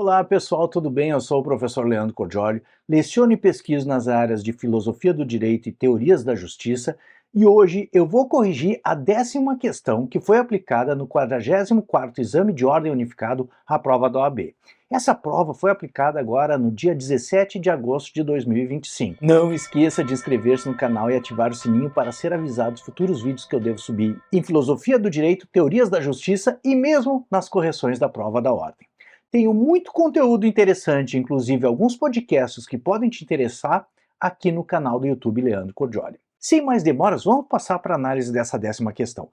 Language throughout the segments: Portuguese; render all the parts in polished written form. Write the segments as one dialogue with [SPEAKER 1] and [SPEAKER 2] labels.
[SPEAKER 1] Olá pessoal, tudo bem? Eu sou o professor Leandro Cordioli, leciono e pesquiso nas áreas de filosofia do direito e teorias da justiça, e hoje eu vou corrigir a 10ª questão que foi aplicada no 44º Exame de Ordem Unificado à prova da OAB. Essa prova foi aplicada agora no dia 17 de agosto de 2025. Não esqueça de inscrever-se no canal e ativar o sininho para ser avisado dos futuros vídeos que eu devo subir em filosofia do direito, teorias da justiça e mesmo nas correções da prova da ordem. Tenho muito conteúdo interessante, inclusive alguns podcasts que podem te interessar aqui no canal do YouTube Leandro Cordioli. Sem mais demoras, vamos passar para a análise dessa 10ª questão.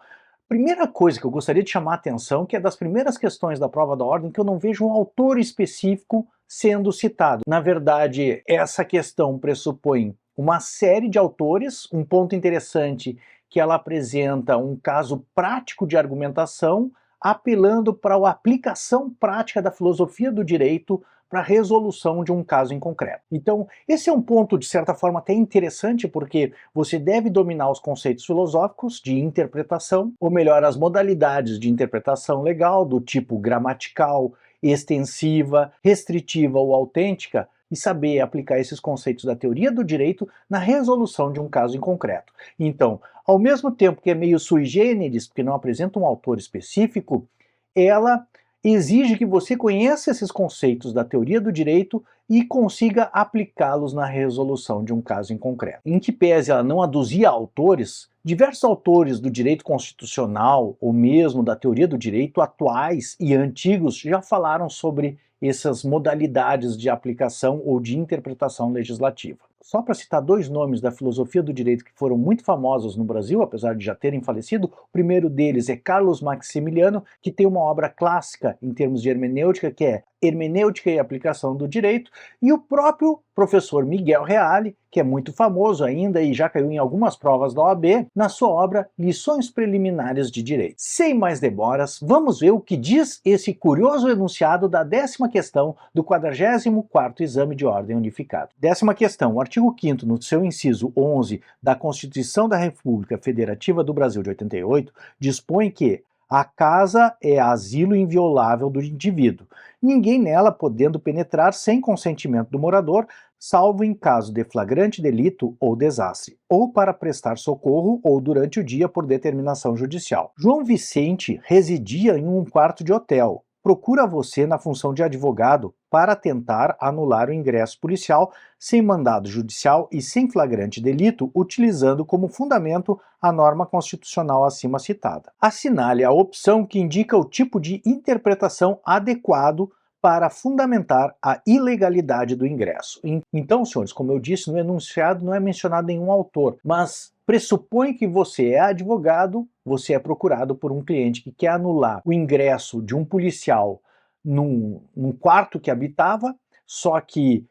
[SPEAKER 1] Primeira coisa que eu gostaria de chamar a atenção, que é das primeiras questões da prova da ordem, que eu não vejo um autor específico sendo citado. Na verdade, essa questão pressupõe uma série de autores, um ponto interessante que ela apresenta um caso prático de argumentação, apelando para a aplicação prática da filosofia do direito para a resolução de um caso em concreto. Então, esse é um ponto, de certa forma, até interessante, porque você deve dominar os conceitos filosóficos de interpretação, ou melhor, as modalidades de interpretação legal, do tipo gramatical, extensiva, restritiva ou autêntica, e saber aplicar esses conceitos da teoria do direito na resolução de um caso em concreto. Então, ao mesmo tempo que é meio sui generis, porque não apresenta um autor específico, ela exige que você conheça esses conceitos da teoria do direito e consiga aplicá-los na resolução de um caso em concreto. Em que pese ela não aduzir autores, diversos autores do direito constitucional ou mesmo da teoria do direito atuais e antigos já falaram sobre essas modalidades de aplicação ou de interpretação legislativa. Só para citar dois nomes da filosofia do direito que foram muito famosos no Brasil, apesar de já terem falecido, o primeiro deles é Carlos Maximiliano, que tem uma obra clássica em termos de hermenêutica, que é Hermenêutica e Aplicação do Direito, e o próprio professor Miguel Reale, que é muito famoso ainda e já caiu em algumas provas da OAB, na sua obra Lições Preliminares de Direito. Sem mais demoras, vamos ver o que diz esse curioso enunciado da 10ª questão do 44º Exame de Ordem Unificado. 10ª questão, o artigo 5º, no seu inciso 11 da Constituição da República Federativa do Brasil de 88, dispõe que a casa é asilo inviolável do indivíduo, ninguém nela podendo penetrar sem consentimento do morador, salvo em caso de flagrante delito ou desastre, ou para prestar socorro ou durante o dia por determinação judicial. João Vicente residia em um quarto de hotel. Procura você na função de advogado para tentar anular o ingresso policial sem mandado judicial e sem flagrante delito, utilizando como fundamento a norma constitucional acima citada. Assinale a opção que indica o tipo de interpretação adequado para fundamentar a ilegalidade do ingresso. Então, senhores, como eu disse, no enunciado não é mencionado nenhum autor, mas pressupõe que você é advogado, você é procurado por um cliente que quer anular o ingresso de um policial num quarto que habitava, só que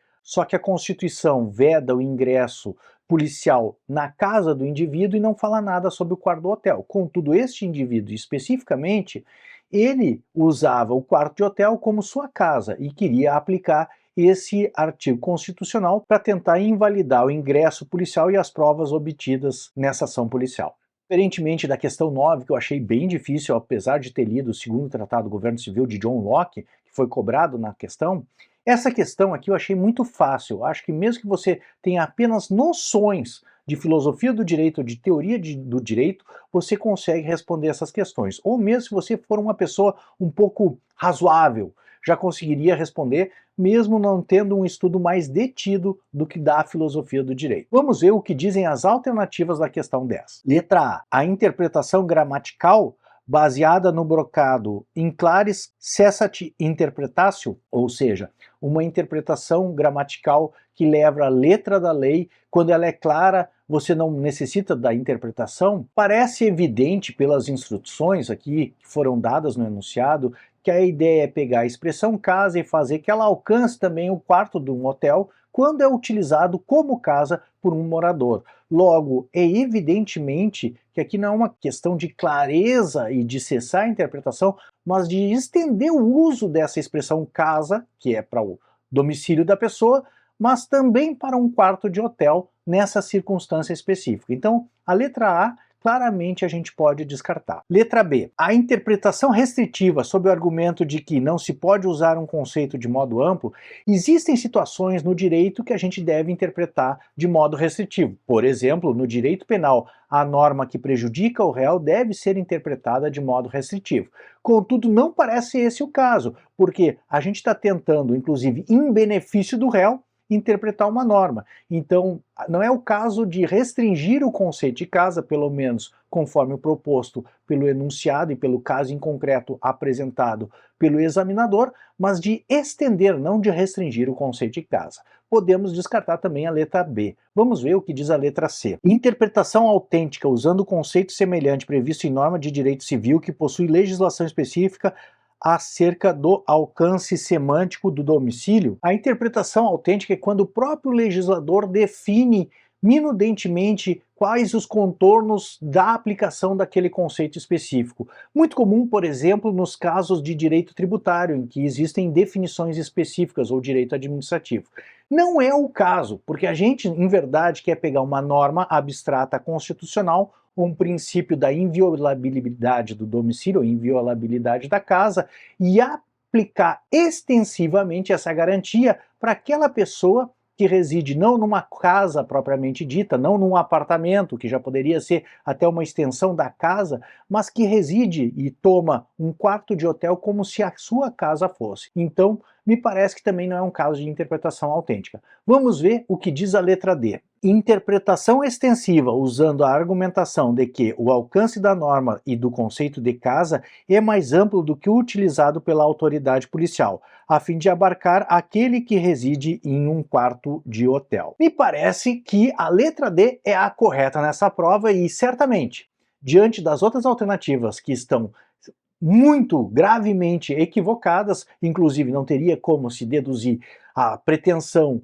[SPEAKER 1] a Constituição veda o ingresso policial na casa do indivíduo e não fala nada sobre o quarto do hotel. Contudo, este indivíduo especificamente, ele usava o quarto de hotel como sua casa e queria aplicar esse artigo constitucional para tentar invalidar o ingresso policial e as provas obtidas nessa ação policial. Diferentemente da questão 9, que eu achei bem difícil, apesar de ter lido o segundo Tratado do Governo Civil de John Locke, que foi cobrado na questão, essa questão aqui eu achei muito fácil. Eu acho que mesmo que você tenha apenas noções de filosofia do direito, de teoria do direito, você consegue responder essas questões. Ou mesmo se você for uma pessoa um pouco razoável, já conseguiria responder, mesmo não tendo um estudo mais detido do que da filosofia do direito. Vamos ver o que dizem as alternativas da questão 10. Letra A. A interpretação gramatical baseada no brocado in claris cessat interpretatio, ou seja, uma interpretação gramatical que leva a letra da lei, quando ela é clara, você não necessita da interpretação. Parece evidente pelas instruções aqui que foram dadas no enunciado que a ideia é pegar a expressão casa e fazer que ela alcance também o quarto de um hotel quando é utilizado como casa por um morador. Logo, é evidentemente que aqui não é uma questão de clareza e de cessar a interpretação, mas de estender o uso dessa expressão casa, que é para o domicílio da pessoa, mas também para um quarto de hotel nessa circunstância específica. Então, a letra A claramente a gente pode descartar. Letra B. A interpretação restritiva sob o argumento de que não se pode usar um conceito de modo amplo, existem situações no direito que a gente deve interpretar de modo restritivo. Por exemplo, no direito penal, a norma que prejudica o réu deve ser interpretada de modo restritivo. Contudo, não parece esse o caso, porque a gente está tentando, inclusive em benefício do réu, interpretar uma norma. Então, não é o caso de restringir o conceito de casa, pelo menos conforme o proposto pelo enunciado e pelo caso em concreto apresentado pelo examinador, mas de estender, não de restringir o conceito de casa. Podemos descartar também a letra B. Vamos ver o que diz a letra C. Interpretação autêntica usando conceito semelhante previsto em norma de direito civil que possui legislação específica acerca do alcance semântico do domicílio. A interpretação autêntica é quando o próprio legislador define minudentemente quais os contornos da aplicação daquele conceito específico. Muito comum, por exemplo, nos casos de direito tributário, em que existem definições específicas, ou direito administrativo. Não é o caso, porque a gente, em verdade, quer pegar uma norma abstrata constitucional, um princípio da inviolabilidade do domicílio, ou inviolabilidade da casa, e aplicar extensivamente essa garantia para aquela pessoa que reside não numa casa propriamente dita, não num apartamento, que já poderia ser até uma extensão da casa, mas que reside e toma um quarto de hotel como se a sua casa fosse. Então, me parece que também não é um caso de interpretação autêntica. Vamos ver o que diz a letra D. Interpretação extensiva usando a argumentação de que o alcance da norma e do conceito de casa é mais amplo do que o utilizado pela autoridade policial, a fim de abarcar aquele que reside em um quarto de hotel. Me parece que a letra D é a correta nessa prova e, certamente, diante das outras alternativas que estão muito gravemente equivocadas, inclusive não teria como se deduzir a pretensão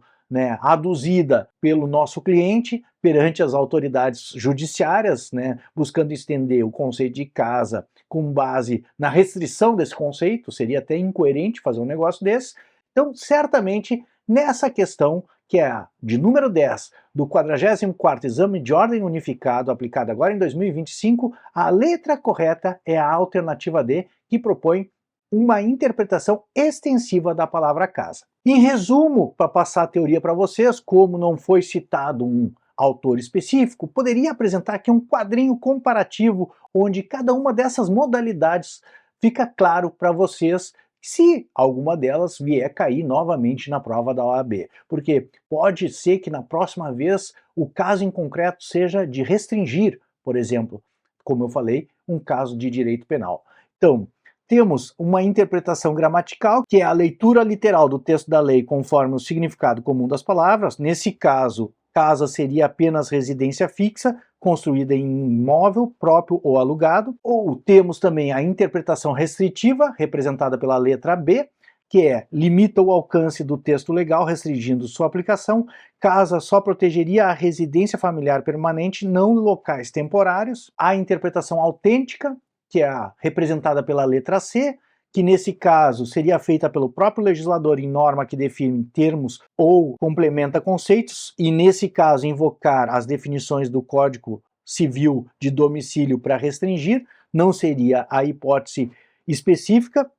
[SPEAKER 1] aduzida pelo nosso cliente perante as autoridades judiciárias, buscando estender o conceito de casa com base na restrição desse conceito, seria até incoerente fazer um negócio desse. Então, certamente, nessa questão, que é a de número 10 do 44º Exame de Ordem Unificado, aplicado agora em 2025, a letra correta é a alternativa D, que propõe uma interpretação extensiva da palavra casa. Em resumo, para passar a teoria para vocês, como não foi citado um autor específico, poderia apresentar aqui um quadrinho comparativo onde cada uma dessas modalidades fica claro para vocês se alguma delas vier cair novamente na prova da OAB. Porque pode ser que na próxima vez o caso em concreto seja de restringir, por exemplo, como eu falei, um caso de direito penal. Então, temos uma interpretação gramatical, que é a leitura literal do texto da lei conforme o significado comum das palavras. Nesse caso, casa seria apenas residência fixa, construída em imóvel próprio ou alugado. Ou temos também a interpretação restritiva, representada pela letra B, que é limita o alcance do texto legal, restringindo sua aplicação. Casa só protegeria a residência familiar permanente, não locais temporários. A interpretação autêntica, que é a representada pela letra C, que nesse caso seria feita pelo próprio legislador em norma que define termos ou complementa conceitos, e nesse caso invocar as definições do Código Civil de domicílio para restringir, não seria a hipótese específica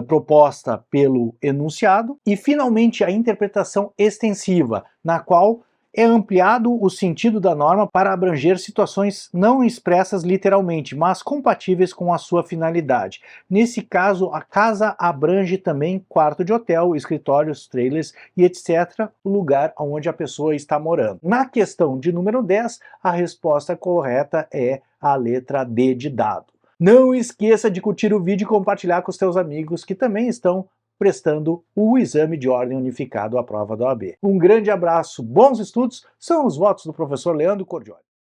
[SPEAKER 1] proposta pelo enunciado. E finalmente a interpretação extensiva, na qual é ampliado o sentido da norma para abranger situações não expressas literalmente, mas compatíveis com a sua finalidade. Nesse caso, a casa abrange também quarto de hotel, escritórios, trailers e etc., o lugar onde a pessoa está morando. Na questão de número 10, a resposta correta é a letra D de dado. Não esqueça de curtir o vídeo e compartilhar com os seus amigos que também estão prestando o exame de ordem unificado à prova da OAB. Um grande abraço, bons estudos, são os votos do professor Leandro Cordioli.